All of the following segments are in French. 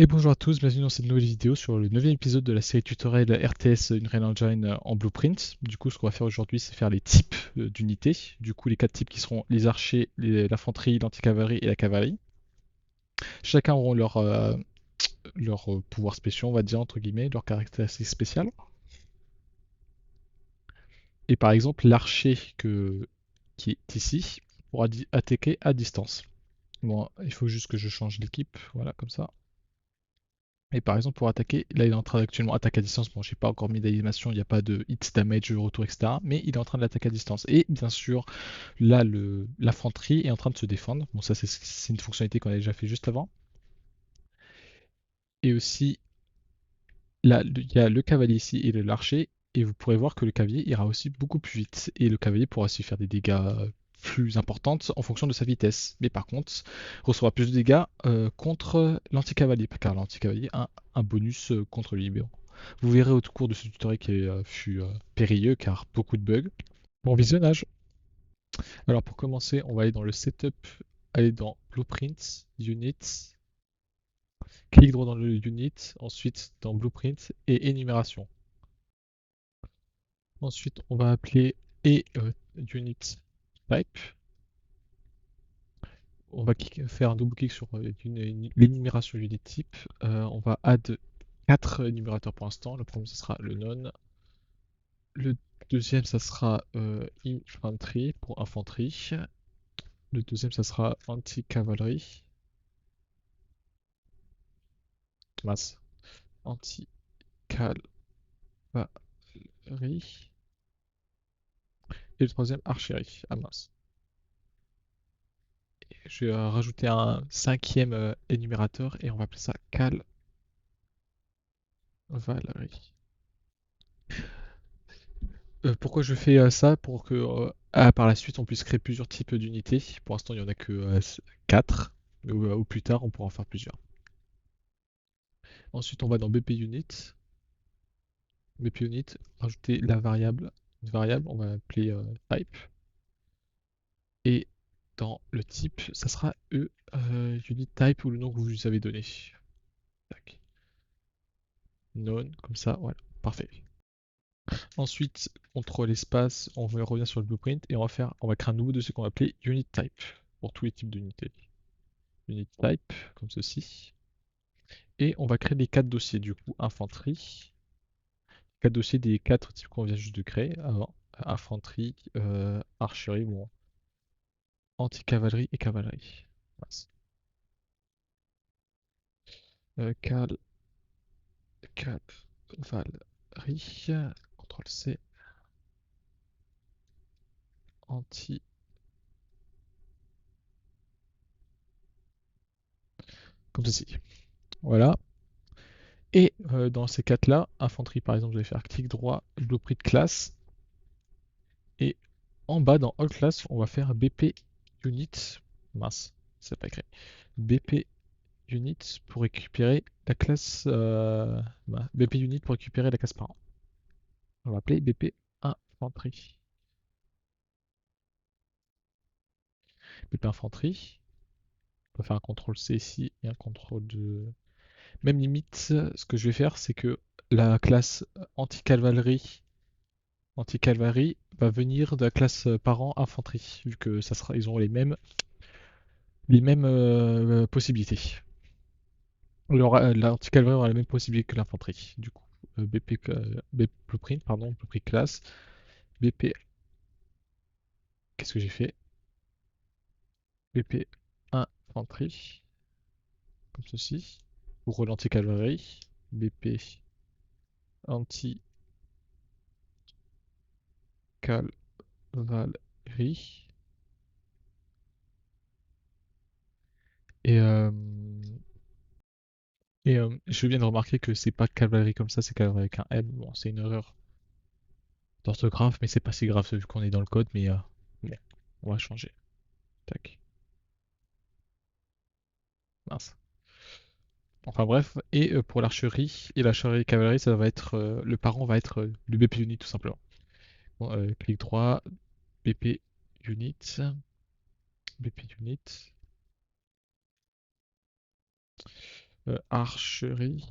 Et bonjour à tous, bienvenue dans cette nouvelle vidéo sur le 9e épisode de la série tutoriel RTS Unreal Engine en Blueprint. Du coup, ce qu'on va faire aujourd'hui, c'est faire les types d'unités. Du coup, les 4 types qui seront les archers, l'infanterie, l'anticavalerie et la cavalerie. Chacun auront leur pouvoirs spéciaux, on va dire, entre guillemets, leurs caractéristiques spéciales. Et par exemple, l'archer qui est ici pourra attaquer à distance. Bon, il faut juste que je change l'équipe, voilà, comme ça. Et par exemple, pour attaquer, là il est en train d'actuellement attaquer à distance. Bon, j'ai pas encore mis d'animation, il n'y a pas de hit damage, retour, etc. Mais il est en train de l'attaquer à distance. Et bien sûr, là, l'infanterie est en train de se défendre. Bon, ça, c'est une fonctionnalité qu'on a déjà fait juste avant. Et aussi, là, il y a le cavalier ici et l'archer. Et vous pourrez voir que le cavalier ira aussi beaucoup plus vite. Et le cavalier pourra aussi faire des dégâts plus importantes en fonction de sa vitesse. Mais par contre, recevra plus de dégâts contre l'anti-cavalier. Car l'anti-cavalier a un bonus contre lui. Mais bon, vous verrez au cours de ce tutoriel qui fut périlleux car beaucoup de bugs. Bon visionnage. Alors pour commencer, on va aller dans le setup, aller dans Blueprint, Unit, clic droit dans le Unit, ensuite dans Blueprint et énumération. Ensuite, on va appeler et Unit Type. On va faire un double clic sur l'énumération Unit Type. On va add 4 énumérateurs pour l'instant. Le premier, ce sera le non. Le deuxième, ça sera infantry pour infanterie. Le deuxième, ça sera anti-cavalerie. Masse. Anti-cavalerie. Et le troisième, archerie. Ah mince. Je vais rajouter un cinquième énumérateur et on va appeler ça cavalerie. Pourquoi je fais ça? Pour que par la suite on puisse créer plusieurs types d'unités. Pour l'instant, il n'y en a que 4, mais au plus tard, on pourra en faire plusieurs. Ensuite, on va dans BP Unit. BP Unit, rajouter une variable, on va appeler type. Et dans le type, ça sera Unit Type ou le nom que vous avez donné. Tac. None, comme ça, voilà, parfait. Ensuite, contrôle espace, on revient sur le blueprint et on va créer un nouveau dossier qu'on va appeler Unit Type pour tous les types d'unités. Unit Type, comme ceci. Et on va créer les 4 dossiers, du coup, infanterie. 4 dossiers des 4 types qu'on vient juste de créer avant. Infanterie, archerie, bon, anti-cavalerie et cavalerie. Mince. Cavalerie, CTRL C, anti, comme ceci. Voilà. Et dans ces 4-là, infanterie par exemple, je vais faire clic droit, blueprint classe. Et en bas dans All Class, on va faire BP Unit. Mince, c'est pas écrit. BP Unit pour récupérer la classe. BP Unit pour récupérer la classe parent. On va appeler BP Infanterie. BP Infanterie. On va faire un CTRL C ici et un CTRL de. Même limite, ce que je vais faire, c'est que la classe anti-cavalerie va venir de la classe parent infanterie, vu que ils auront les mêmes possibilités. L'anti-cavalerie aura la même possibilité que l'infanterie. Du coup, blueprint, pardon, blueprint classe, BP, qu'est-ce que j'ai fait? BP infanterie, comme ceci. Pour l'anti-cavalerie, BP anti-cavalerie. Et, euh, et je viens de remarquer que c'est pas cavalerie comme ça, c'est cavalerie avec un M. Bon, c'est une erreur d'orthographe, mais c'est pas si grave vu qu'on est dans le code, mais bon, on va changer. Tac, mince. Enfin bref, et pour l'archerie et l'archerie cavalerie, ça va être le parent va être le BP unit tout simplement. Bon, clic droit, BP unit, BP unit. archerie.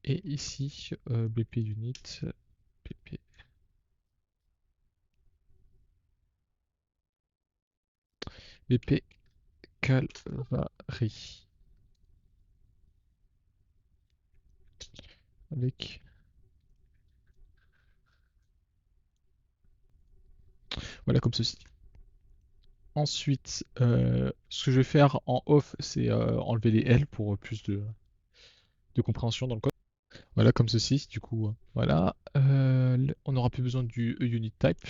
Et ici, BP unit, BP, BP cavalerie. Avec. Voilà, comme ceci. Ensuite, ce que je vais faire en off, c'est enlever les L pour plus de compréhension dans le code. Voilà, comme ceci, du coup, voilà. On n'aura plus besoin du unit type.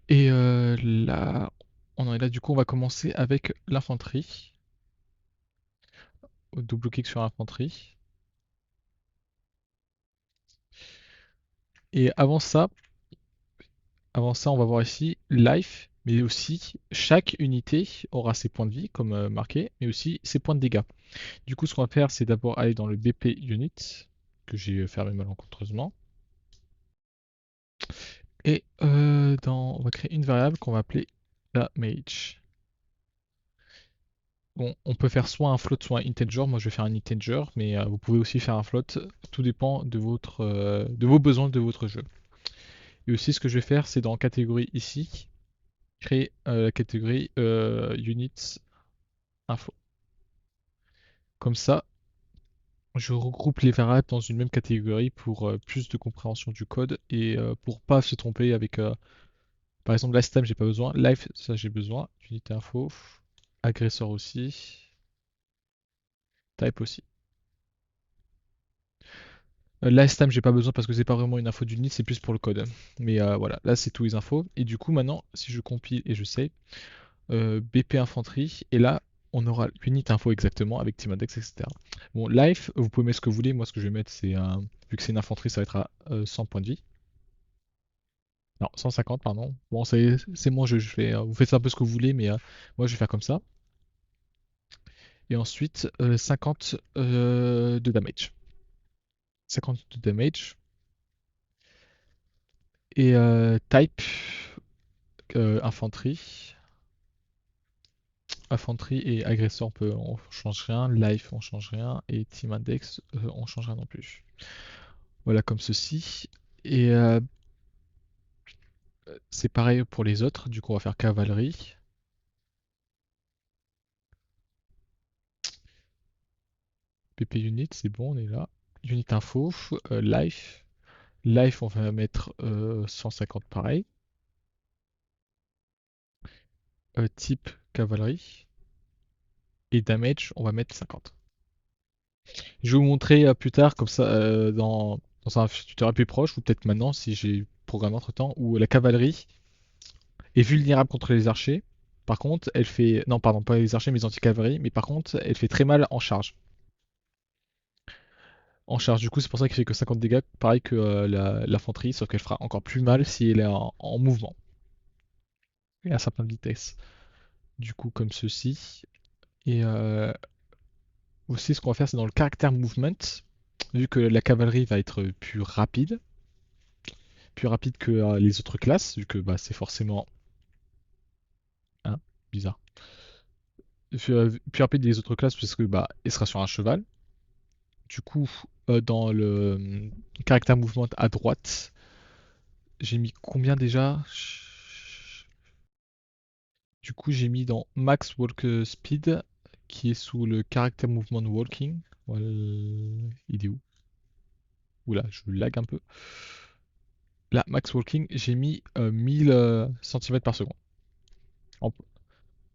Et là, on en est là, du coup, on va commencer avec l'infanterie. Double-clic sur l'infanterie. Et avant ça, on va voir ici life, mais aussi chaque unité aura ses points de vie, comme marqué, mais aussi ses points de dégâts. Du coup, ce qu'on va faire, c'est d'abord aller dans le BP unit, que j'ai fermé malencontreusement. Et on va créer une variable qu'on va appeler damage. Bon, on peut faire soit un float, soit un integer. Moi, je vais faire un integer, mais vous pouvez aussi faire un float. Tout dépend de vos besoins de votre jeu. Et aussi, ce que je vais faire, c'est dans catégorie ici, créer la catégorie units info. Comme ça, je regroupe les variables dans une même catégorie pour plus de compréhension du code et pour pas se tromper avec, par exemple, last time, j'ai pas besoin, life, ça j'ai besoin, unité info, agresseur aussi, type aussi. Last time, j'ai pas besoin parce que c'est pas vraiment une info d'unit, c'est plus pour le code. Mais voilà, là c'est tous les infos. Et du coup, maintenant, si je compile et je save, BP infanterie, et là, on aura unit info exactement avec team index, etc. Bon, life, vous pouvez mettre ce que vous voulez. Moi, ce que je vais mettre, c'est vu que c'est une infanterie, ça va être à 100 points de vie. Non, 150, pardon. Bon, c'est mon jeu. Vous faites un peu ce que vous voulez, mais moi, je vais faire comme ça. Et ensuite, 50 de damage. 50 de damage. Et type infanterie. Infanterie et agresseur, on change rien. Life, on change rien. Et team index, on change rien non plus. Voilà, comme ceci. Et c'est pareil pour les autres. Du coup, on va faire cavalerie. PP unit, c'est bon, on est là. Unit info, life. Life, on va mettre 150 pareil. Type cavalerie. Et damage, on va mettre 50. Je vais vous montrer plus tard, comme ça, dans un futur plus proche, ou peut-être maintenant, si j'ai programmé entre temps, où la cavalerie est vulnérable contre les archers. Par contre, elle fait. Non, pardon, pas les archers, mais les anti-cavalerie. Mais par contre, elle fait très mal en charge. En charge, du coup, c'est pour ça qu'elle fait que 50 dégâts, pareil que l'infanterie, sauf qu'elle fera encore plus mal si elle est en mouvement et à certaines vitesses. Du coup, comme ceci. Et aussi, ce qu'on va faire, c'est dans le caractère movement, vu que la cavalerie va être plus rapide que les autres classes, vu que bah, c'est forcément hein, bizarre. Plus rapide des autres classes, puisque bah, elle sera sur un cheval. Du coup, dans le caractère mouvement à droite, j'ai mis combien déjà? Du coup, j'ai mis dans Max Walk Speed, qui est sous le caractère mouvement walking. Voilà, il est où? Oula, je lag un peu. Là, Max Walking, j'ai mis 1000 cm par seconde. En-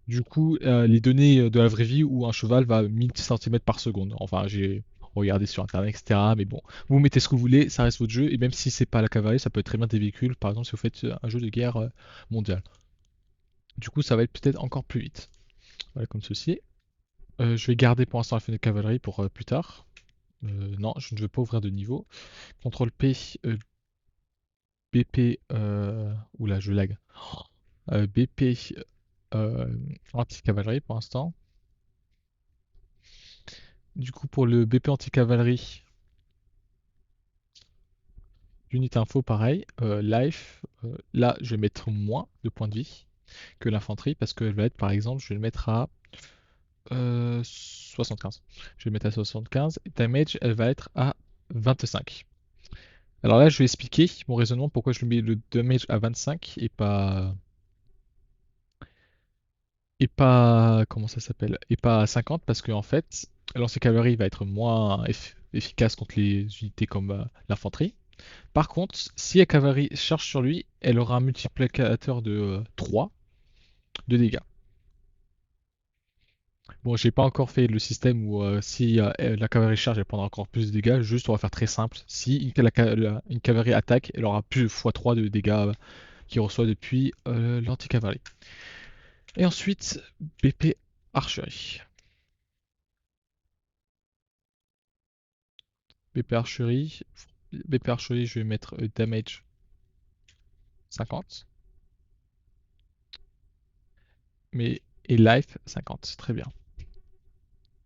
Du coup, les données de la vraie vie où un cheval va 1000 cm par seconde. Enfin, j'ai regardé sur internet, etc. Mais bon, vous mettez ce que vous voulez, ça reste votre jeu. Et même si c'est pas la cavalerie, ça peut être très bien des véhicules. Par exemple, si vous faites un jeu de guerre mondiale. Du coup, ça va être peut-être encore plus vite. Voilà, comme ceci. Je vais garder pour l'instant la fenêtre cavalerie pour plus tard. Non, je ne veux pas ouvrir de niveau. CTRL P, BP. Oula, je lag. BP anti-cavalerie pour l'instant. Du coup, pour le BP anti-cavalerie, unité info, pareil. Life, là, je vais mettre moins de points de vie. que l'infanterie parce qu'elle va être, par exemple, je vais le mettre à 75. Je vais le mettre à 75. Damage, elle va être à 25. Alors là, je vais expliquer mon raisonnement pourquoi je lui mets le damage à 25 et pas comment ça s'appelle et pas à 50 parce qu'en fait, l'ancien-cavalerie va être moins efficace contre les unités comme l'infanterie. Par contre, si la cavalerie charge sur lui, elle aura un multiplicateur de 3 de dégâts. Bon, j'ai pas encore fait le système où si la cavalerie charge, elle prendra encore plus de dégâts. Juste, on va faire très simple. Si une cavalerie attaque, elle aura plus de x3 de dégâts qu'il reçoit depuis l'anti-cavalerie. Et ensuite, BP archerie. BP archerie. BP archerie, je vais mettre damage 50. Mais, et life 50. Très bien.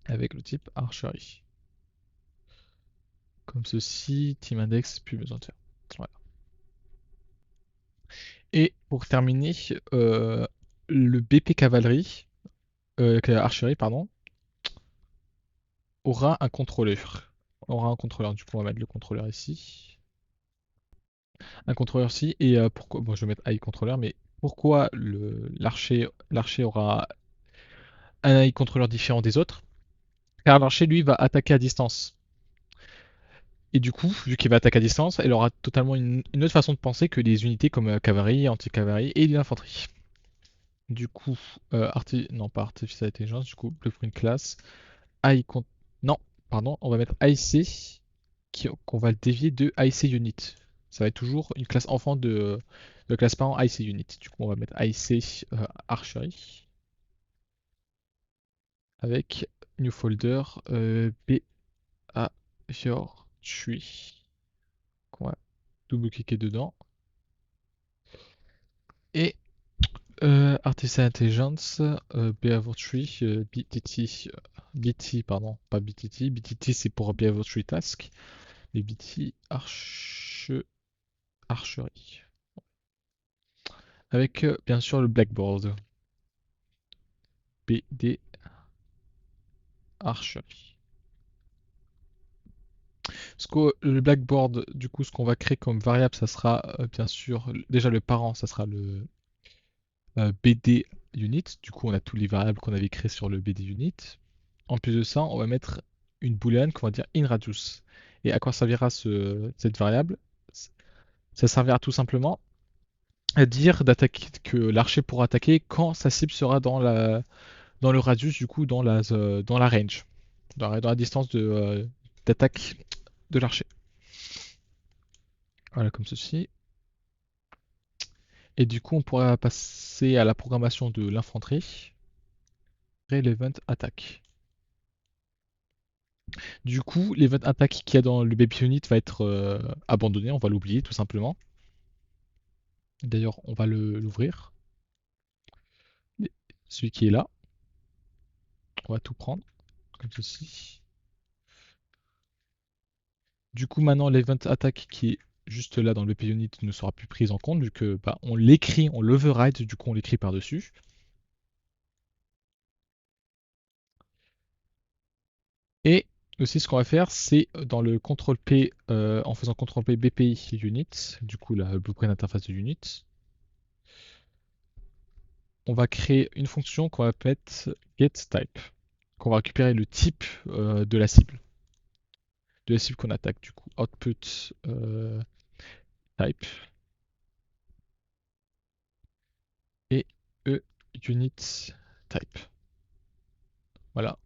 Avec le type archerie. Comme ceci, team index, plus besoin de faire. Voilà. Et pour terminer, le BP cavalerie, archerie, pardon, aura un contrôleur. Aura un contrôleur. Du coup, on va mettre le contrôleur ici. Un contrôleur ici. Et pourquoi. Bon, je vais mettre AI contrôleur, mais pourquoi l'archer aura un AI contrôleur différent des autres? Car l'archer, lui, va attaquer à distance. Et du coup, vu qu'il va attaquer à distance, elle aura totalement une autre façon de penser que les unités comme cavalerie, anti-cavalerie et l'infanterie. Du coup, non pas Artificial Intelligence, du coup, Blueprint Class, AI non, pardon, on va mettre IC, qu'on va le dévier de IC Unit. Ça va être toujours une classe enfant de classe parent IC Unit. Du coup, on va mettre IC Archery avec New Folder BA Your Tree. On va double-cliquer dedans. Et Artificial Intelligence, Behavior Tree, BTT, BT, pardon, pas BTT, BTT c'est pour Behavior Tree Task, et BT Archerie. Avec bien sûr le Blackboard, BD Archerie. Le Blackboard, du coup, ce qu'on va créer comme variable, ça sera bien sûr, déjà le parent, ça sera le BD Unit. Du coup, on a tous les variables qu'on avait créées sur le BD Unit. En plus de ça, on va mettre une boolean qu'on va dire inRadius. Et à quoi servira cette variable? Ça servira tout simplement à dire d'attaquer que l'archer pourra attaquer quand sa cible sera dans le radius, du coup dans la range, dans la distance d'attaque de l'archer. Voilà, comme ceci. Et du coup, on pourra passer à la programmation de l'infanterie. Relevant attack. Du coup, l'event attack qu'il y a dans le baby unit va être abandonné, on va l'oublier tout simplement. D'ailleurs, on va l'ouvrir. Celui qui est là, on va tout prendre, comme ceci. Du coup, maintenant, l'event attack qui est juste là dans le BP unit ne sera plus prise en compte, vu que bah, on l'écrit, on l'override, du coup on l'écrit par-dessus. Et aussi ce qu'on va faire, c'est dans le CTRL P, en faisant CTRL P BPI unit, du coup la blueprint interface de unit, on va créer une fonction qu'on va mettre getType, qu'on va récupérer le type de la cible qu'on attaque. Du coup, output type et unit type. Voilà,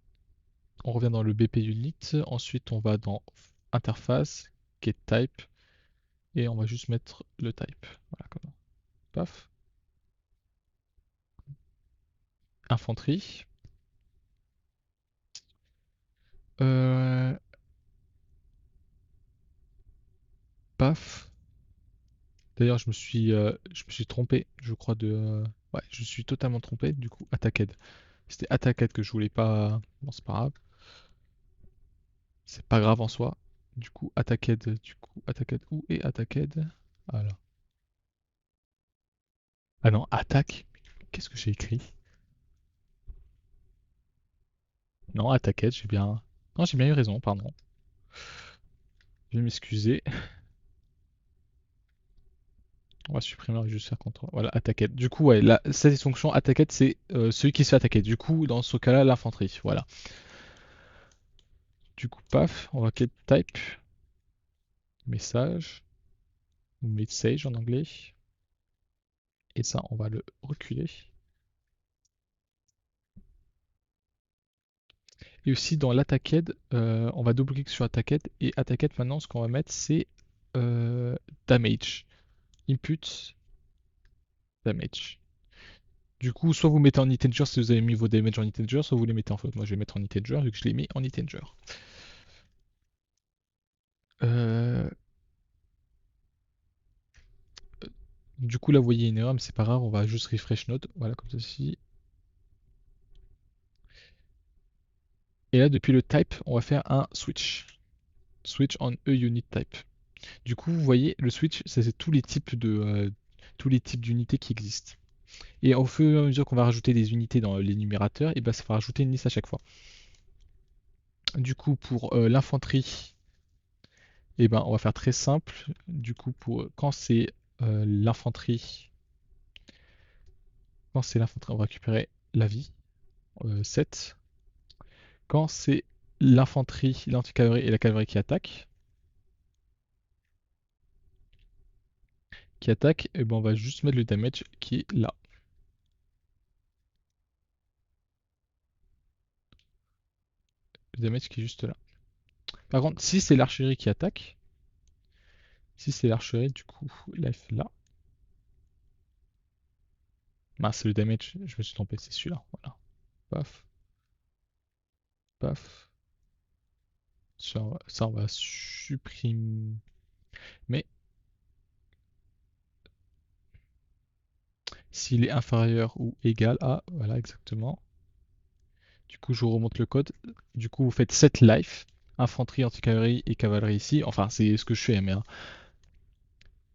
on revient dans le BP unit. Ensuite, on va dans interface, getType et on va juste mettre le type. Voilà, comme ça. Paf. Infanterie. Euh, paf. D'ailleurs, je me suis trompé, je crois ouais, je suis totalement trompé. Du coup, attacked. C'était attacked que je voulais pas. Bon, c'est pas grave. C'est pas grave en soi. Du coup, attacked. Du coup, attacked. Où est attacked? Voilà. Ah non, attaque. Qu'est-ce que j'ai écrit? Non, attaquette, j'ai bien. Non, j'ai bien eu raison, pardon. Je vais m'excuser. On va supprimer, on va juste faire contrôle. Voilà, attaquette. Du coup, ouais, cette fonction attaquette, c'est celui qui se fait attaquer. Du coup, dans ce cas-là, l'infanterie. Voilà. Du coup, paf, on va get type, message, ou message en anglais. Et ça, on va le reculer. Et aussi dans l'attaqued, on va double-cliquer sur attaqued. Et attaqued, maintenant, ce qu'on va mettre, c'est damage. Input, damage. Du coup, soit vous mettez en integer si vous avez mis vos damage en integer, soit vous les mettez en float. Moi, je vais mettre en integer vu que je l'ai mis en integer. Euh, du coup, là, vous voyez une erreur, mais c'est pas grave, on va juste refresh node. Voilà, comme ceci. Et là, depuis le type, on va faire un switch. Switch on a unit type. Du coup, vous voyez, le switch, c'est tous les types d'unités qui existent. Et au fur et à mesure qu'on va rajouter des unités dans l'énumérateur, et ben ça va rajouter une liste à chaque fois. Du coup, pour l'infanterie, et ben on va faire très simple. Du coup, pour l'infanterie, quand c'est l'infanterie, on va récupérer la vie, 7. Quand c'est l'infanterie, l'anticavalerie et la cavalerie qui attaque, et ben on va juste mettre le damage qui est là. Le damage qui est juste là. Par contre, si c'est l'archerie qui attaque, si c'est l'archerie, du coup, life là. Mince, le damage, je me suis trompé, c'est celui-là. Voilà. Paf, paf. Ça, on va supprimer. Mais s'il est inférieur ou égal à, voilà exactement. Du coup, je vous remonte le code. Du coup, vous faites 7 life, infanterie, anticavalerie et cavalerie ici. Enfin, c'est ce que je fais, mais hein.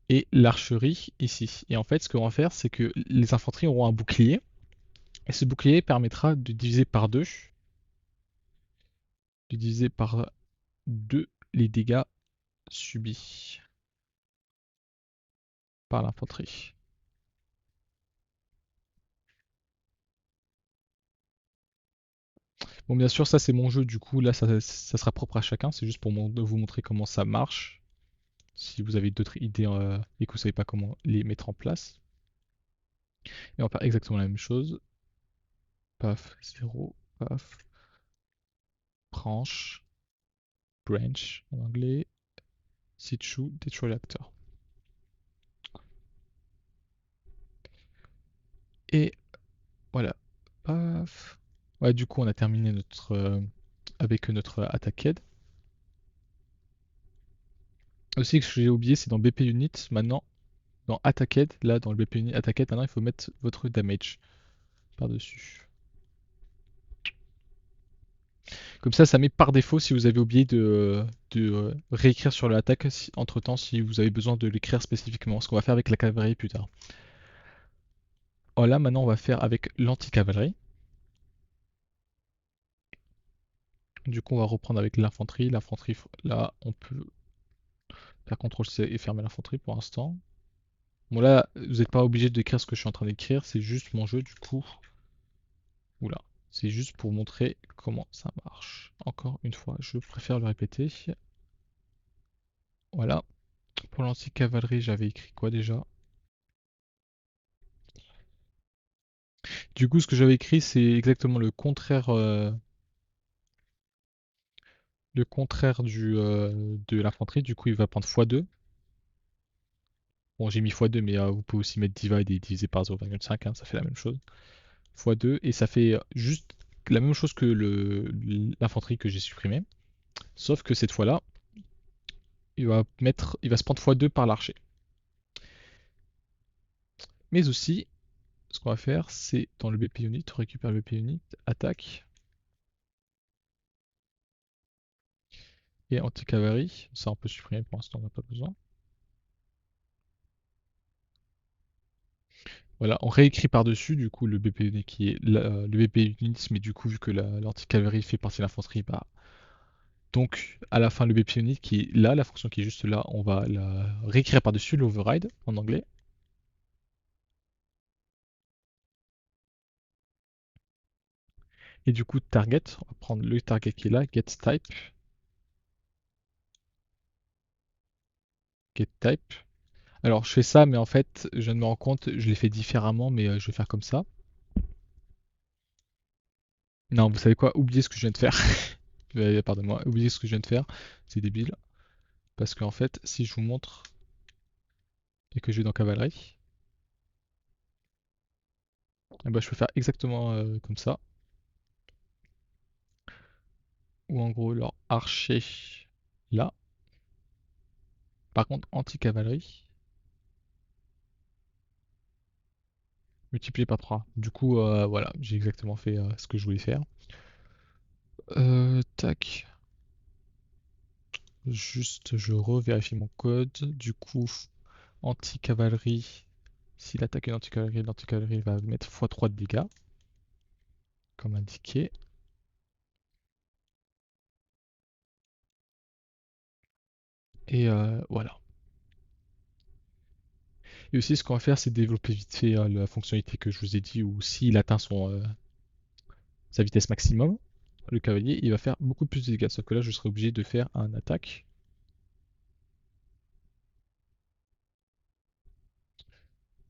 Et l'archerie ici. Et en fait, ce qu'on va faire, c'est que les infanteries auront un bouclier. Et ce bouclier permettra de diviser par 2 les dégâts subis par l'infanterie. Bon, bien sûr, ça c'est mon jeu, du coup, là ça sera propre à chacun, c'est juste pour vous montrer comment ça marche. Si vous avez d'autres idées et que vous savez pas comment les mettre en place. Et on va faire exactement la même chose. Paf, 0, paf, branch, branch en anglais, situ, détruire l'acteur. Et voilà, paf. Ouais, du coup, on a terminé avec notre attack-head. Aussi, ce que j'ai oublié, c'est dans BP Unit, maintenant, dans attack-head, là, dans le BP Unit attack-head, maintenant, il faut mettre votre damage par-dessus. Comme ça met par défaut si vous avez oublié de réécrire sur l'attaque entre temps si vous avez besoin de l'écrire spécifiquement. Ce qu'on va faire avec la cavalerie plus tard. Voilà, maintenant on va faire avec l'anti-cavalerie. Du coup, on va reprendre avec l'infanterie. L'infanterie, là, on peut faire CTRL-C et fermer l'infanterie pour l'instant. Bon, là, vous n'êtes pas obligé d'écrire ce que je suis en train d'écrire, c'est juste mon jeu, du coup. Oula. C'est juste pour montrer comment ça marche. Encore une fois, je préfère le répéter. Voilà. Pour l'anti-cavalerie, j'avais écrit quoi déjà? Du coup, ce que j'avais écrit, c'est exactement le contraire de l'infanterie. Du coup, il va prendre x2. Bon, j'ai mis x2, mais vous pouvez aussi mettre divide et diviser par 0,5, hein, ça fait la même chose. x2, et ça fait juste la même chose que l'infanterie que j'ai supprimée. Sauf que cette fois-là, il va se prendre x2 par l'archer. Mais aussi, ce qu'on va faire, c'est dans le BP unit, on récupère le BP unit, attaque et anti-cavalerie. Ça, on peut supprimer pour l'instant, on n'a pas besoin. Voilà, on réécrit par-dessus du coup le BP qui est le BP unit, mais du coup vu que l'anti-cavalerie fait partie de l'infanterie, bah donc à la fin le BP unit qui est là, la fonction qui est juste là, on va la réécrire par-dessus l'override en anglais. Et du coup target, on va prendre le target qui est là, get type. Alors je fais ça, mais en fait je viens de me rendre compte, je l'ai fait différemment, mais je vais faire comme ça. Non, vous savez quoi? Oubliez ce que je viens de faire. Pardonne-moi, oubliez ce que je viens de faire. C'est débile. Parce qu'en fait, si je vous montre et que je vais dans cavalerie, eh ben, je peux faire exactement comme ça. Ou en gros, leur archer là. Par contre, anti-cavalerie multiplié par 3. Du coup, voilà, j'ai exactement fait ce que je voulais faire. Tac. Juste, je revérifie mon code. Du coup, anti-cavalerie. S'il attaque une anti-cavalerie, l'anti-cavalerie va mettre x3 de dégâts, comme indiqué. Et voilà. Et aussi, ce qu'on va faire, c'est développer vite fait la fonctionnalité que je vous ai dit, où s'il atteint sa vitesse maximum, le cavalier, il va faire beaucoup plus de dégâts. Sauf que là, je serai obligé de faire un attaque.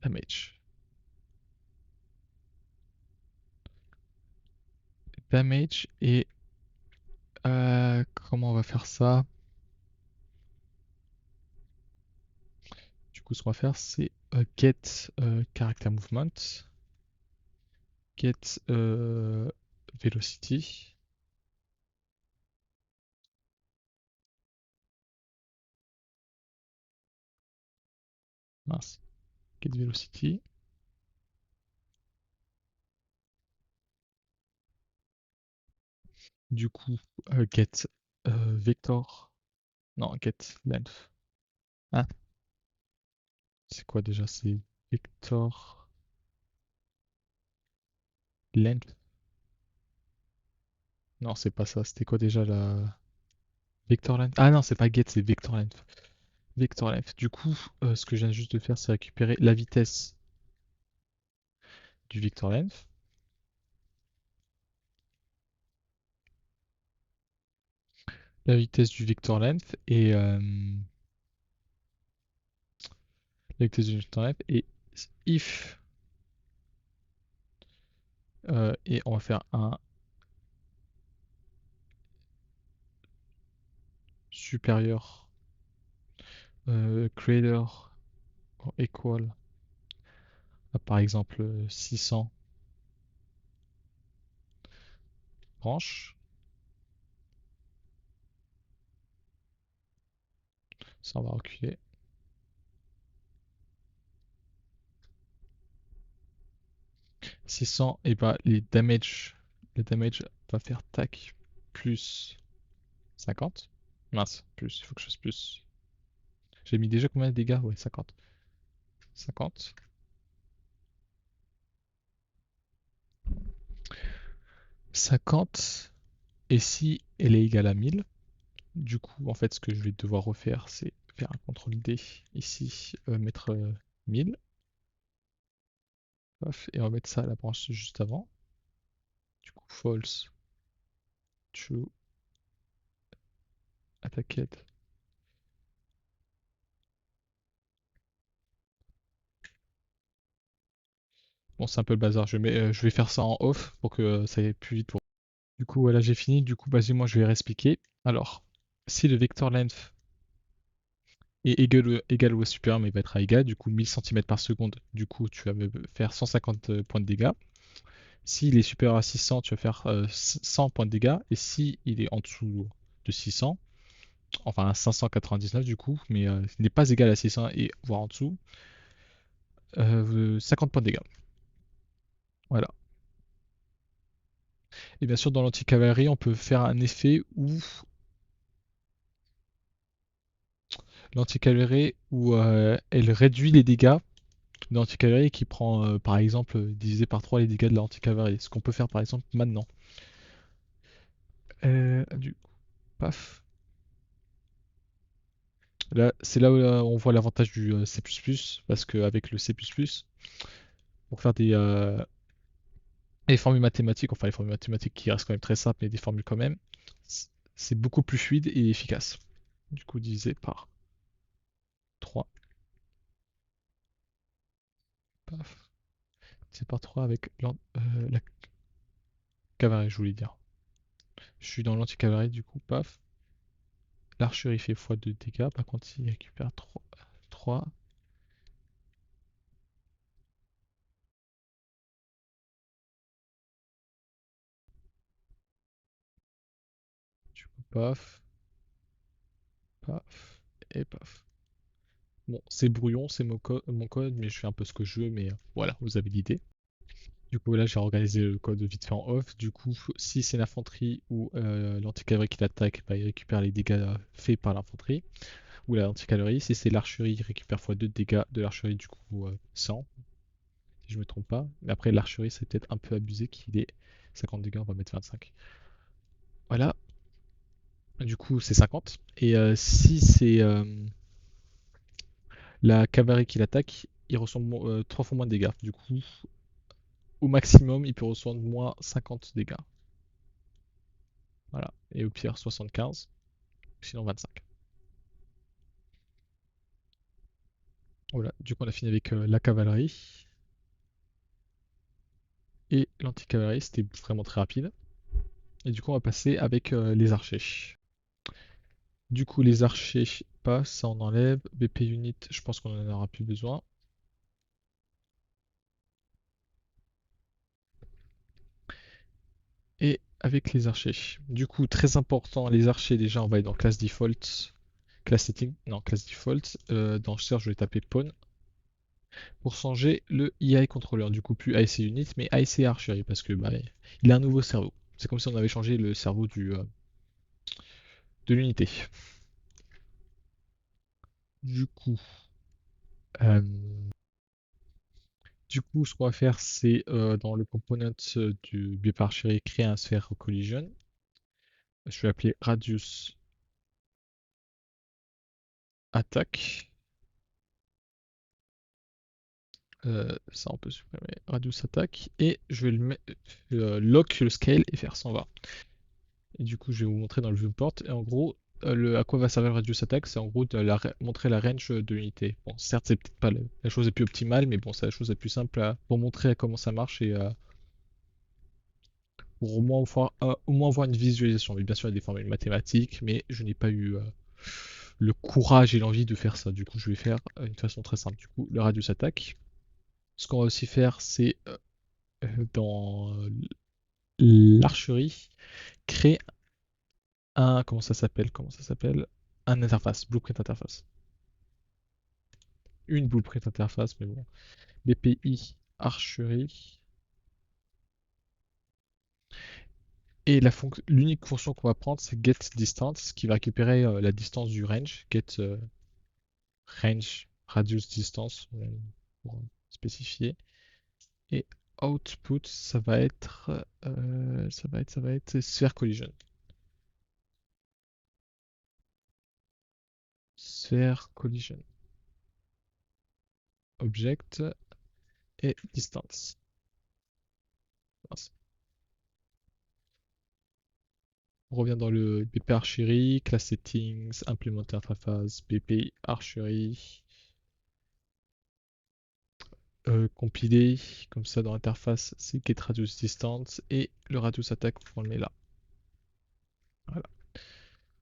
Damage. Damage et comment on va faire ça? Du coup, ce qu'on va faire, c'est get character movement, get velocity. Mince. Get velocity. Du coup, get vector. Non, get length. Ah, c'est quoi déjà? C'est vector length. Non, c'est pas ça. C'était quoi déjà la vector length? Ah non, c'est pas get, c'est vector length. Vector length. Du coup, ce que je viens juste de faire, c'est récupérer la vitesse du vector length. La vitesse du vector length et la vitesse du vector length et if et on va faire un supérieur creator equal à, par exemple 600 branches. Ça, on va reculer. 600, et bah le damage va faire tac plus 50. Mince, plus, il faut que je fasse plus. J'ai mis déjà combien de dégâts? Ouais, 50. 50. 50. Et si elle est égale à 1000, du coup, en fait, ce que je vais devoir refaire, c'est faire un CTRL D ici, mettre 1000. Paf, et on va mettre ça à la branche juste avant. Du coup, false, true, attaqued. Bon, c'est un peu le bazar. Je vais faire ça en off pour que ça aille plus vite pour. Du coup, voilà, j'ai fini. Du coup, basiquement, je vais réexpliquer. Alors, si le vector length est égal ou supérieur, mais il va être à égal, du coup, 1000 cm par seconde, du coup, tu vas me faire 150 points de dégâts. S'il est supérieur à 600, tu vas faire 100 points de dégâts. Et si il est en dessous de 600, enfin 599 du coup, mais il n'est pas égal à 600 et voire en dessous, 50 points de dégâts. Voilà. Et bien sûr, dans l'anti-cavalerie, on peut faire un effet où elle réduit les dégâts de l'anti-cavalerie qui prend par exemple divisé par 3 les dégâts de l'anti-cavalerie. Ce qu'on peut faire par exemple maintenant. Du coup, paf. Là, c'est là où on voit l'avantage du C++, parce qu'avec le C++, pour faire des formules mathématiques, enfin les formules mathématiques qui restent quand même très simples, mais des formules quand même, c'est beaucoup plus fluide et efficace. Du coup, divisé par 3, paf. C'est par 3 avec la cavalerie, je voulais dire. Je suis dans l'anti-cavalerie, du coup, paf. L'archerie fait x2 dégâts, par contre, il récupère 3. Du coup, paf, paf, et paf. Bon, c'est brouillon, c'est mon code, mais je fais un peu ce que je veux, mais voilà, vous avez l'idée. Du coup, là, j'ai organisé le code vite fait en off. Du coup, si c'est l'infanterie ou l'anticavalerie qui l'attaque, bah, il récupère les dégâts faits par l'infanterie ou l'anticavalerie. Si c'est l'archerie, il récupère x2 de dégâts de l'archerie, du coup 100, si je me trompe pas. Mais après, l'archerie, c'est peut-être un peu abusé qu'il ait 50 dégâts, on va mettre 25. Voilà, du coup, c'est 50. Et si c'est la cavalerie qui l'attaque, il reçoit 3 fois moins de dégâts. Du coup, au maximum, il peut recevoir moins 50 dégâts. Voilà. Et au pire, 75. Sinon 25. Voilà. Du coup, on a fini avec la cavalerie. Et l'anti-cavalerie, c'était vraiment très rapide. Et du coup, on va passer avec les archers. Du coup, les archers passent, ça on enlève. BP unit, je pense qu'on en aura plus besoin. Et avec les archers. Du coup, très important, les archers, déjà, on va aller dans classe default. Classe setting, non, classe default. Dans search, je vais taper pawn pour changer le AI controller. Du coup, plus AIC unit, mais AIC archery parce que bah, il a un nouveau cerveau. C'est comme si on avait changé le cerveau de l'unité. Du coup, euh, ce qu'on va faire, c'est dans le component du BP archery créer un sphere collision. Je vais appeler radius attack. Ça, on peut supprimer radius attack. Et je vais lock le scale et faire 120. Et du coup, je vais vous montrer dans le viewport. Et en gros, à quoi va servir le radius attack? C'est en gros de montrer la range de l'unité. Bon, certes, c'est peut-être pas la chose la plus optimale, mais bon, c'est la chose la plus simple pour montrer comment ça marche et pour au moins voir une visualisation. Mais bien sûr, il y a des formules mathématiques, mais je n'ai pas eu le courage et l'envie de faire ça. Du coup, je vais faire une façon très simple. Du coup, le radius attack. Ce qu'on va aussi faire, c'est dans l'archerie, créer un, comment ça s'appelle? Comment ça s'appelle? Un interface, blueprint interface. Une blueprint interface, mais bon. BPI archerie. Et l'unique fonction qu'on va prendre, c'est getDistance, qui va récupérer la distance du range. Get range radius distance, pour spécifier. Et output, ça va être sphere collision. Sphere collision. Object et distance. Mince. On revient dans le BP Archery, Class Settings, Implémenter Interface, BP Archery, compiler, comme ça dans l'interface, c'est Get Radius Distance et le Radius Attack, on le met là. Voilà.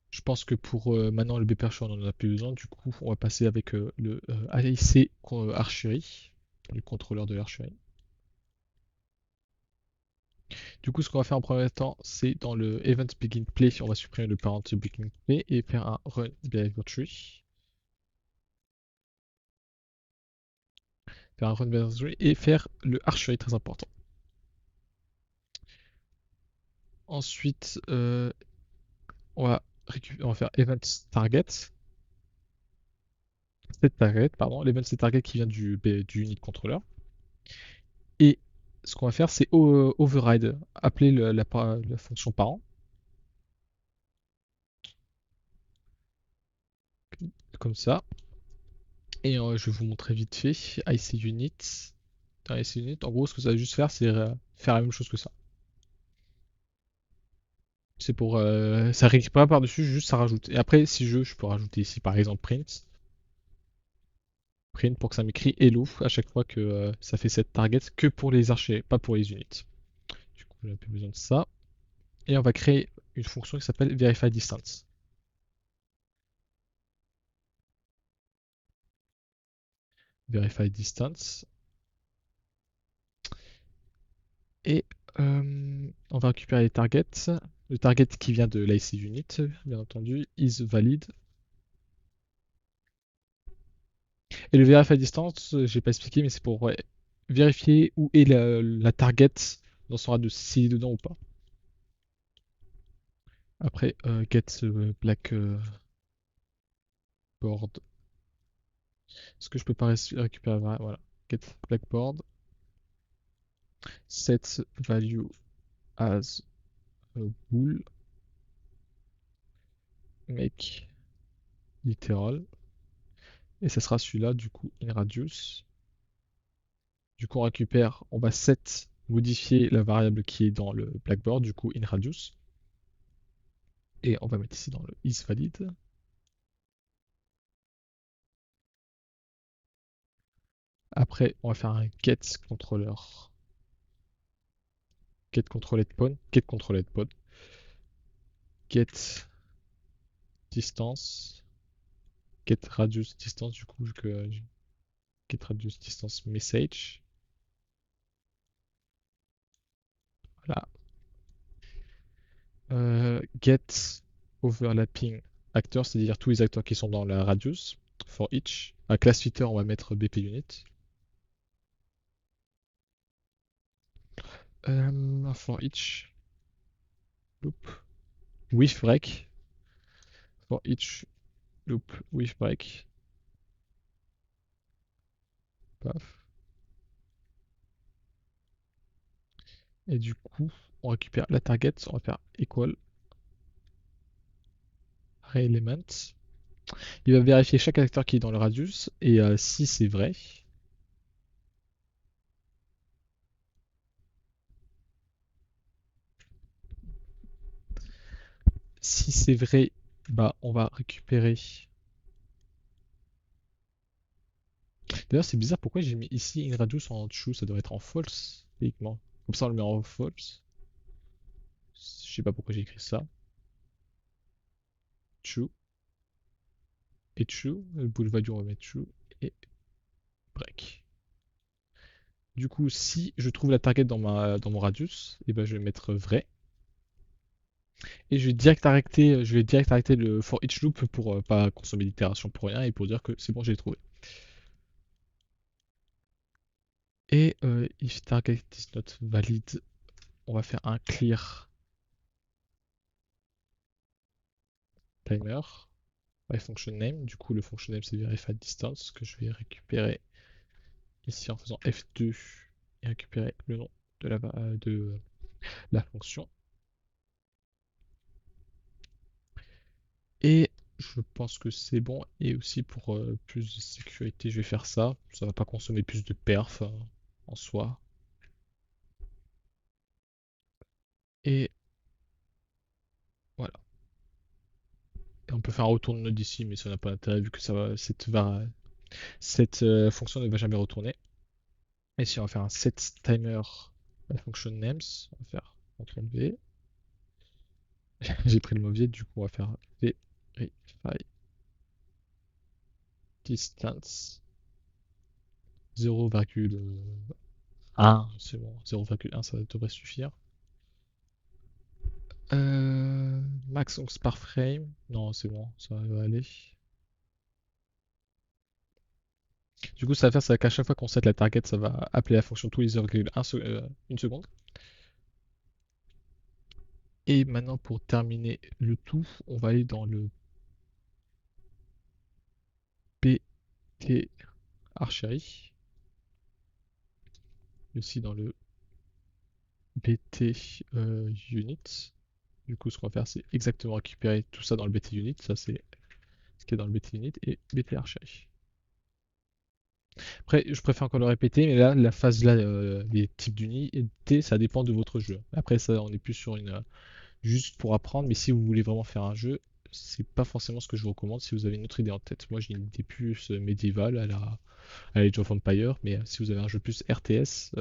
Je pense que pour maintenant le BP Archery, on n'en a plus besoin, du coup, on va passer avec le AIC Archery, le contrôleur de l'archerie. Du coup, ce qu'on va faire en premier temps, c'est dans le Event Begin Play, on va supprimer le parent Begin Play et faire un Run Behavior Tree. Faire un Run Behavior Tree et faire le archery très important. Ensuite, on va faire Event Target. set target, pardon, l'event set target qui vient du unit controller. Et ce qu'on va faire, c'est override, appeler la fonction parent, comme ça. Et je vais vous montrer vite fait IC unit. Dans IC unit, en gros, ce que ça va juste faire, c'est faire la même chose que ça. C'est pour. Ça récupère pas par-dessus, juste ça rajoute. Et après, si je peux rajouter ici par exemple print. Print pour que ça m'écrit hello à chaque fois que ça fait cette target que pour les archers, pas pour les units. Du coup, j'ai plus besoin de ça. Et on va créer une fonction qui s'appelle verify distance. Verify distance. Et on va récupérer les targets. Le target qui vient de l'IC unit, bien entendu, is valid. Et le verify distance, j'ai pas expliqué, mais c'est pour vérifier où est la target dans son radius, s'il est dedans ou pas. Après, get blackboard. Est-ce que je peux pas récupérer? Voilà. Get blackboard. Set value as a bool. Make literal. Et ça sera celui-là, du coup, in radius. Du coup, on va set, modifier la variable qui est dans le blackboard, du coup, in radius. Et on va mettre ici dans le is valid. Après, on va faire un get controller. Get controlled pod. Get controlled pod. Get distance. Get radius distance, du coup, get radius distance message. Voilà. Get overlapping actors, c'est-à-dire tous les acteurs qui sont dans la radius for each. À class fitter, on va mettre BP unit. For each loop with break. For each loop with break. Paf. Et du coup, on récupère la target, on va faire equal element. Il va vérifier chaque acteur qui est dans le radius et si c'est vrai, si c'est vrai, bah on va récupérer. D'ailleurs, c'est bizarre pourquoi j'ai mis ici in radius en true, ça devrait être en false uniquement. Comme ça, on le met en false. Je sais pas pourquoi j'ai écrit ça. True et true. Le bool value, on va mettre true et break. Du coup, si je trouve la target dans mon radius, et ben je vais mettre vrai. Et je vais direct arrêter le for each loop pour pas consommer d'itération pour rien et pour dire que c'est bon, j'ai trouvé. Et if target is not valid, on va faire un clear timer by function name. Du coup, le function name c'est verify distance que je vais récupérer ici en faisant F2 et récupérer le nom de la fonction. Et je pense que c'est bon. Et aussi pour plus de sécurité, je vais faire ça. Ça va pas consommer plus de perf en soi. Et voilà. Et on peut faire un retourne node ici, mais ça n'a pas d'intérêt vu que cette fonction ne va jamais retourner. Et si on va faire un set timer by function names, on va faire CTRL V. J'ai pris le mauvais, du coup on va faire verify distance 0,1. C'est bon, 0,1 ça devrait suffire. Max onx par frame. Non, c'est bon, ça va aller. Du coup, ça va faire, c'est qu'à chaque fois qu'on set la target, ça va appeler la fonction tous les 0,1 une seconde. Et maintenant, pour terminer le tout, on va aller dans le BT archery. Aussi dans le BT unit. Du coup, ce qu'on va faire, c'est exactement récupérer tout ça dans le BT unit. Ça, c'est ce qui est dans le BT unit et BT archery. Après, je préfère encore le répéter, mais là, la phase là, des types d'unités, ça dépend de votre jeu. Après, ça, on est plus sur une juste pour apprendre, mais si vous voulez vraiment faire un jeu, c'est pas forcément ce que je vous recommande si vous avez une autre idée en tête. Moi, j'ai une idée plus médiévale à la Age of Empire, mais si vous avez un jeu plus RTS,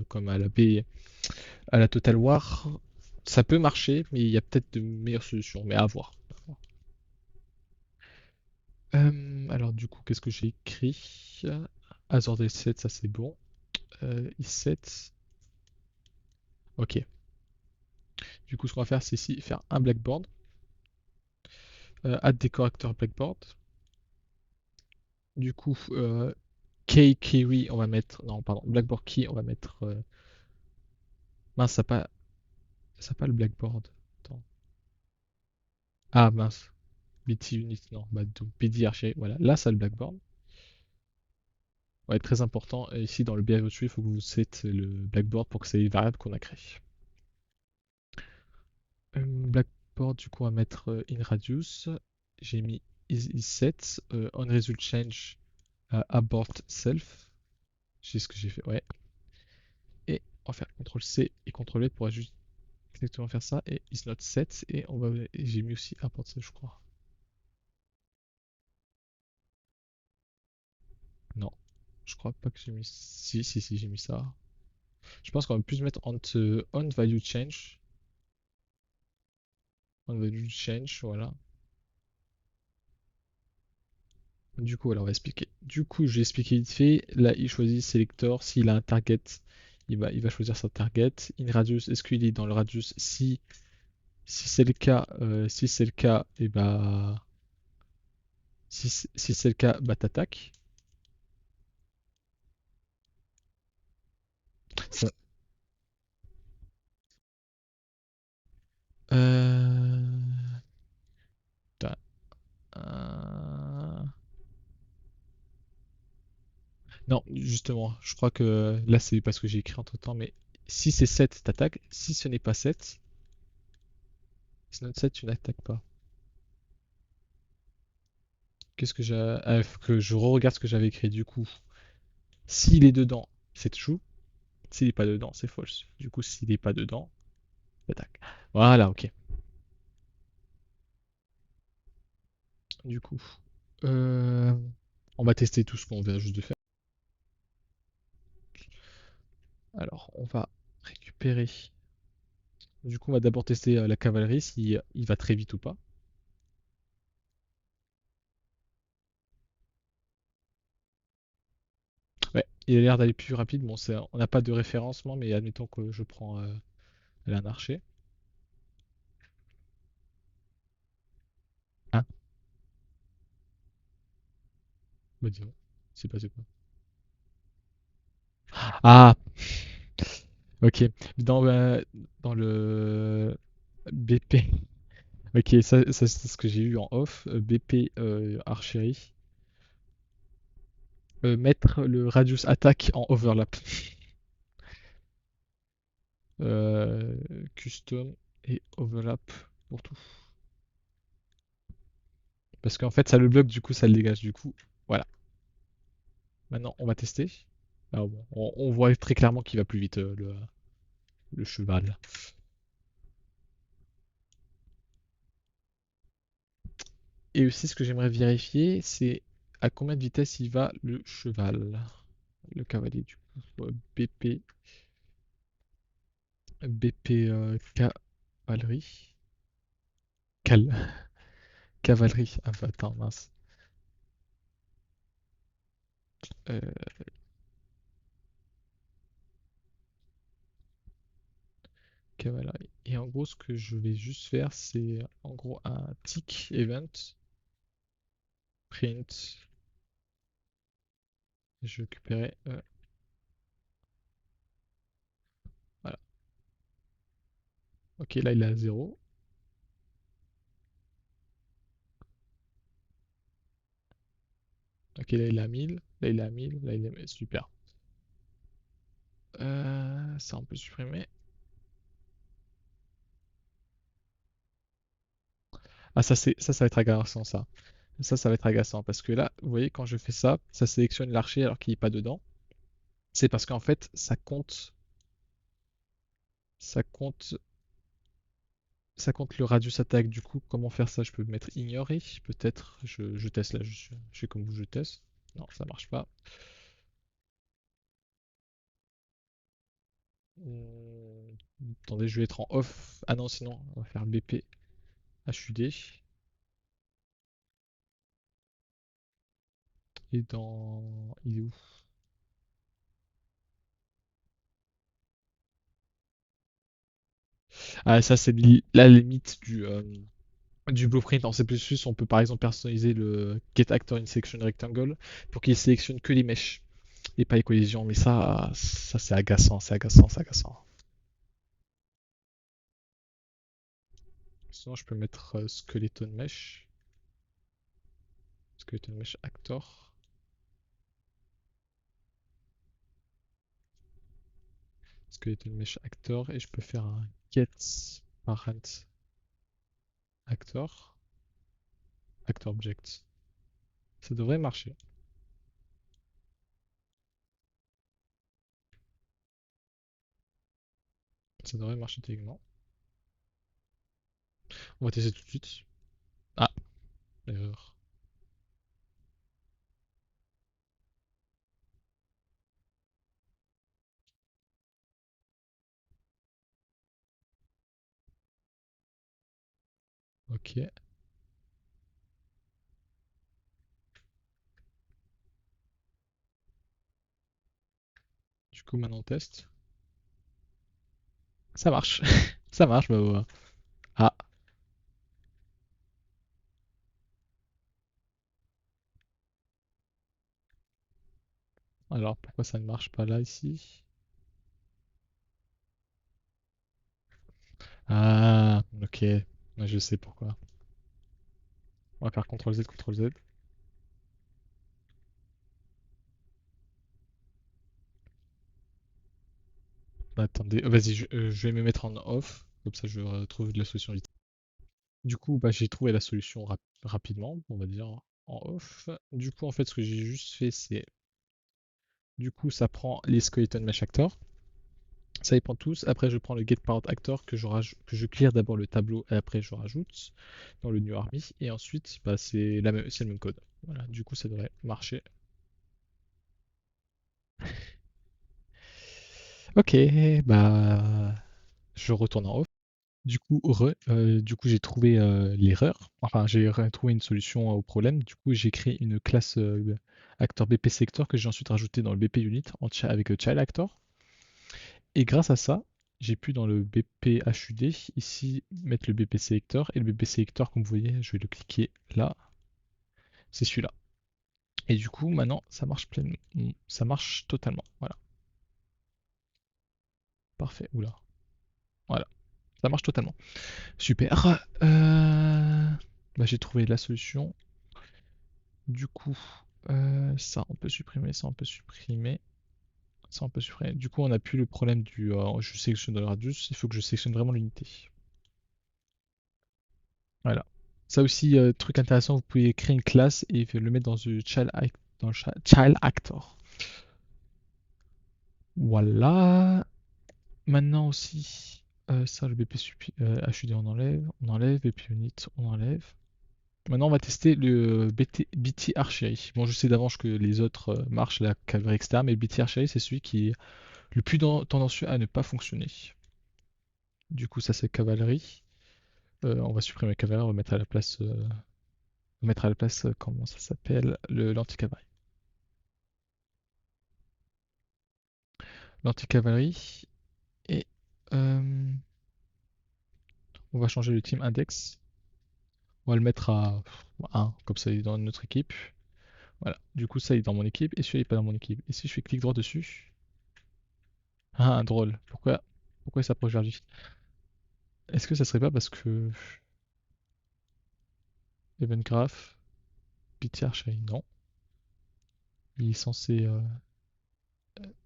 comme à la Total War, ça peut marcher, mais il y a peut-être de meilleures solutions, mais à voir. Alors du coup, qu'est-ce que j'ai écrit? Azor D7, ça c'est bon. I7. Ok. Du coup, ce qu'on va faire, c'est ici faire un blackboard. Add décorateur blackboard. Du coup, key query, on va mettre. Non, pardon, blackboard key, on va mettre. Mince, ça pas le blackboard. Attends. Ah mince. BT unit, non. Bah, donc, BD archer, voilà. Là, ça a le blackboard. Ouais, très important. Et ici, dans le behavior tree, il faut que vous set le blackboard pour que c'est les variables qu'on a créées. Blackboard, du coup, on va mettre in radius. J'ai mis is set. On result change abort self. C'est ce que j'ai fait, ouais. Et on va faire CTRL-C et CTRL-V pour juste exactement faire ça. Et is not set. Et j'ai mis aussi abort self, je crois. Non, je crois pas que j'ai mis. Si, j'ai mis ça. Je pense qu'on va plus mettre on value change. On value change, voilà. Du coup, alors on va expliquer. Du coup, j'ai expliqué vite fait. Là, il choisit selector. S'il a un target, il va choisir sa target. In radius, est-ce qu'il est dans le radius? Si c'est le cas, et bah, si c'est le cas, bah t'attaques. Ça- Euh... putain, euh, Non, justement, je crois que là c'est parce que j'ai écrit entre temps, mais si c'est 7, t'attaques. Si ce n'est pas 7, si c'est 7, tu n'attaques pas. Qu'est-ce que j'ai. Ah, faut que je re-regarde ce que j'avais écrit du coup. S'il est dedans, c'est true. S'il n'est pas dedans, c'est false. Du coup, s'il n'est pas dedans, t'attaques. Voilà, ok. Du coup, euh, on va tester tout ce qu'on vient juste de faire. Alors, on va récupérer. Du coup, on va d'abord tester la cavalerie, si il va très vite ou pas. Ouais, il a l'air d'aller plus rapide. Bon, on n'a pas de référencement, mais admettons que je prends un archer. Hein? Bah dis-moi, c'est passé quoi? Ah, ok. Dans le BP. Ok, ça c'est ce que j'ai eu en off. BP archery. Mettre le radius attack en overlap. Euh, Custom et overlap pour tout. Parce qu'en fait, ça le bloque, du coup, ça le dégage. Du coup, voilà. Maintenant, on va tester. Ah bon, on voit très clairement qu'il va plus vite, le cheval. Et aussi, ce que j'aimerais vérifier, c'est à combien de vitesse il va le cheval. Le cavalier, du coup. BP. BP cavalerie. Cal Cavalerie. Ah bah attends, mince. Euh, cavalerie. Et en gros, ce que je vais juste faire, c'est en gros un tick event print. Je vais récupérer. Voilà. Ok, là il est à 0. Ok, là il est à 1000, là il est à 1000, là il est... Super. Ça on peut supprimer. Ah ça va être agaçant ça. Ça va être agaçant parce que là, vous voyez, quand je fais ça, ça sélectionne l'archer alors qu'il n'est pas dedans. C'est parce qu'en fait, ça compte, ça compte le radius attaque. Du coup, comment faire ça? Je peux mettre ignorer, peut-être. Je teste là, je fais comme vous, je teste. Non, ça marche pas. Hmm, attendez, je vais être en off. Ah non, sinon, on va faire BP HUD. Et dans... Il est où? Ah, ça, c'est la limite du blueprint. En C++, on peut par exemple personnaliser le get actor in section rectangle pour qu'il sélectionne que les mèches et pas les collisions. Mais ça c'est agaçant, c'est agaçant, c'est agaçant. Sinon, je peux mettre skeleton mesh, skeleton mesh actor, skeleton mesh actor, et je peux faire un get parent actor, actor object. Ça devrait marcher. Ça devrait marcher techniquement. On va tester tout de suite. Ah, erreur. Ok. Du coup, maintenant on teste. Ça marche. Ça marche, bah voilà. Ah, alors pourquoi ça ne marche pas là, ici? Ah, ok. Ouais, je sais pourquoi. On va faire CTRL Z, CTRL Z. Bah, attendez, vas-y, je vais me mettre en off, comme ça je retrouve la solution vite. Du coup, bah, j'ai trouvé la solution rapidement, on va dire en off. Du coup, en fait, ce que j'ai juste fait, c'est, du coup, ça prend les skeleton mesh actors, ça y prend tous. Après, je prends le get parent actor que je clear d'abord le tableau et après je rajoute dans le new army. Et ensuite, bah, c'est le même code. Voilà, du coup, ça devrait marcher. Ok, bah, je retourne en off. Du coup, j'ai trouvé l'erreur. Enfin, j'ai trouvé une solution au problème. Du coup, j'ai créé une classe acteur BP Sector que j'ai ensuite rajouté dans le BP Unit avec le Child Actor. Et grâce à ça, j'ai pu dans le BP HUD ici mettre le BP Selector. Et le BP Selector, comme vous voyez, je vais le cliquer là. C'est celui-là. Et du coup, maintenant, ça marche pleinement. Ça marche totalement. Voilà. Parfait. Oula. Voilà. Ça marche totalement. Super. Bah, j'ai trouvé la solution. Du coup, ça on peut supprimer, ça on peut supprimer, ça on peut supprimer. Du coup, on n'a plus le problème du je sélectionne le radius, il faut que je sélectionne vraiment l'unité. Voilà. Ça aussi, truc intéressant, vous pouvez créer une classe et le mettre dans le child actor. Voilà. Maintenant aussi, ça le BP HUD on enlève, BP unit on enlève. Maintenant, on va tester le BT Archery. Bon, je sais d'avance que les autres marchent, la cavalerie externe, mais BT Archery, c'est celui qui est le plus tendancieux à ne pas fonctionner. Du coup, ça c'est cavalerie. On va supprimer cavalerie, on va mettre à la place, comment ça s'appelle, l'anti-cavalerie. L'anti-cavalerie, et euh, on va changer le team index. On va le mettre à 1, comme ça il est dans notre équipe. Voilà, du coup ça il est dans mon équipe, et celui-là il est pas dans mon équipe. Et si je fais clic droit dessus, ah, drôle, pourquoi il s'approche vers lui? Est-ce que ça serait pas parce que Event Graph, BT Archery, non. Il est censé...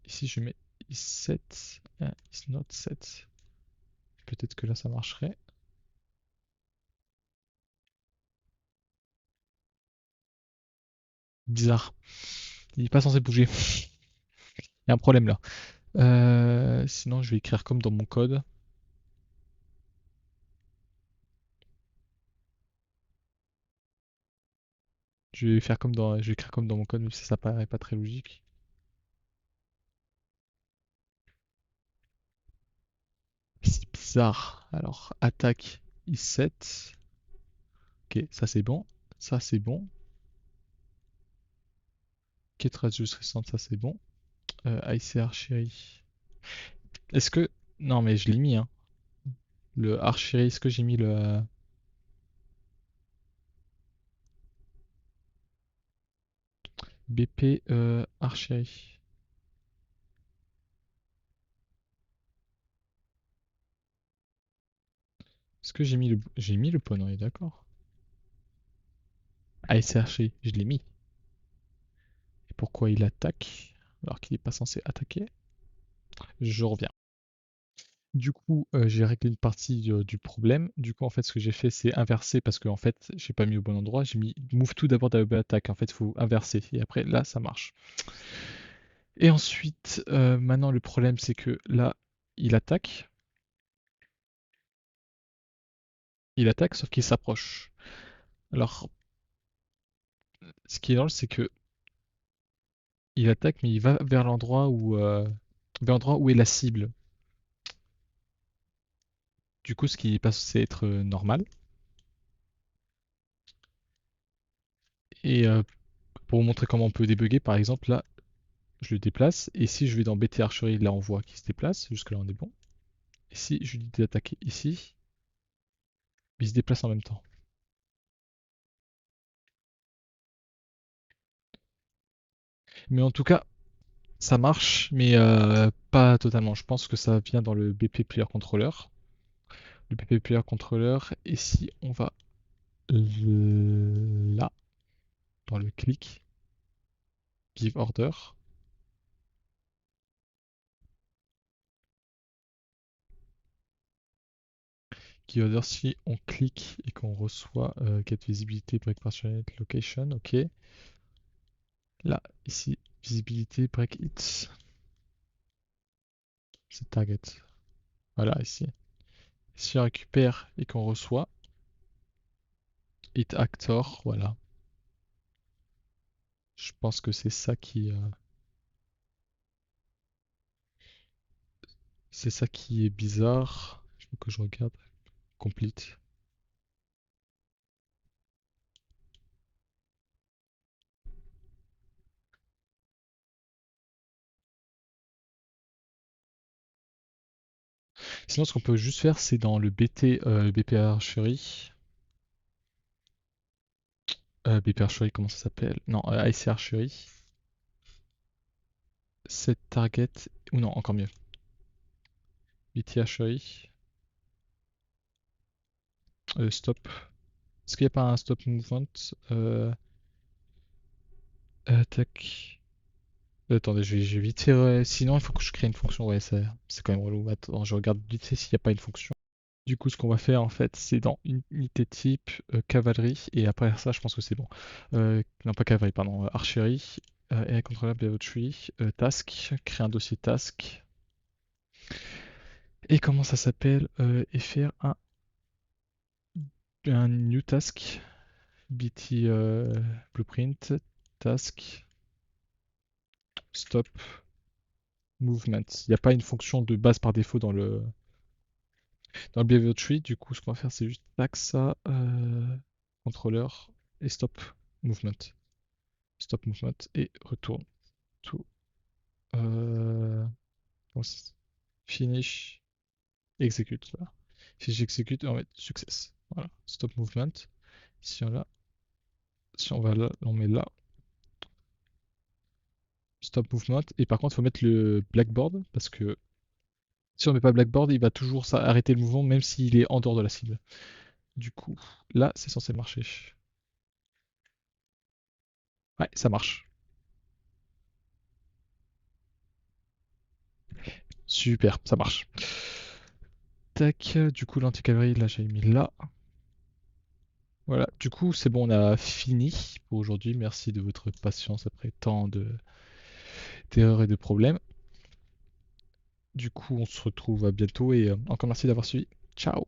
ici, je mets is7, is not set. Peut-être que là, ça marcherait. Bizarre. Il est pas censé bouger. Il y a un problème là. Sinon, je vais écrire comme dans mon code. Je vais écrire comme dans mon code, même si ça paraît pas très logique. C'est bizarre. Alors, attaque is7. Ok, ça c'est bon. Ça c'est bon. Get radius recent, ça c'est bon. IC archery. Est-ce que... Non mais je l'ai mis, hein. Le archery, est-ce que j'ai mis le... BP archery. Est-ce que j'ai mis le... J'ai mis le point, on est d'accord. IC archery, je l'ai mis. Et pourquoi il attaque alors qu'il n'est pas censé attaquer? Je reviens. Du coup, j'ai réglé une partie du problème. Du coup, en fait, ce que j'ai fait, c'est inverser parce que en fait, j'ai pas mis au bon endroit. J'ai mis move tout d'abord double attack. En fait, il faut inverser. Et après, là, ça marche. Et ensuite, maintenant, le problème, c'est que là, il attaque. Il attaque, sauf qu'il s'approche. Alors, ce qui est drôle, c'est que il attaque, mais il va vers l'endroit où est la cible. Du coup, ce qui est pas censé être normal. Et pour vous montrer comment on peut débugger, par exemple, là, je le déplace. Et si je vais dans BT Archery, là, on voit qu'il se déplace. Jusque-là, on est bon. Et si je lui dis d'attaquer ici, il se déplace en même temps. Mais en tout cas, ça marche, mais pas totalement. Je pense que ça vient dans le BP Player Controller. Le BP Player Controller. Et si on va là, dans le clic, Give Order, Give Order, si on clique et qu'on reçoit Get Visibility Break Partial Location, ok. Là, ici, Visibilité Break Hits, c'est Target. Voilà, ici. Si on récupère et qu'on reçoit Hit Actor, voilà. Je pense que c'est ça qui est bizarre. Il faut que je regarde. Complete. Sinon, ce qu'on peut juste faire, c'est dans le BT, BP Archery. BP Archery, comment ça s'appelle? Non, IC Archery. Set target. Ou non, encore mieux. BT Archery. Stop. Est-ce qu'il n'y a pas un stop movement? Tac. Attendez, je vais vite faire. Sinon, il faut que je crée une fonction. Ouais, c'est quand même relou. Attends, je regarde vite fait s'il n'y a pas une fonction. Du coup, ce qu'on va faire en fait, c'est dans unité type, cavalerie, et après ça, je pense que c'est bon. Non, pas cavalerie, pardon, archerie, et contrôlable level tree, task, créer un dossier task, et comment ça s'appelle, et faire un new task, bt blueprint, task, stop, movement. Il n'y a pas une fonction de base par défaut dans le behavior tree, du coup, ce qu'on va faire, c'est juste tac ça, contrôleur, et stop movement. Stop movement et retourne to finish execute là. Si j'exécute, on va mettre success. Voilà, stop movement. Si on, là, si on va là, on met là stop movement. Et par contre, il faut mettre le blackboard parce que si on met pas blackboard, il va toujours arrêter le mouvement même s'il est en dehors de la cible. Du coup, là, c'est censé marcher. Ouais, ça marche. Super, ça marche. Tac, du coup l'anticalorie, là j'ai mis là. Voilà, du coup c'est bon, on a fini pour aujourd'hui. Merci de votre patience après tant d'erreurs et de problèmes. Du coup on se retrouve à bientôt et encore merci d'avoir suivi. Ciao!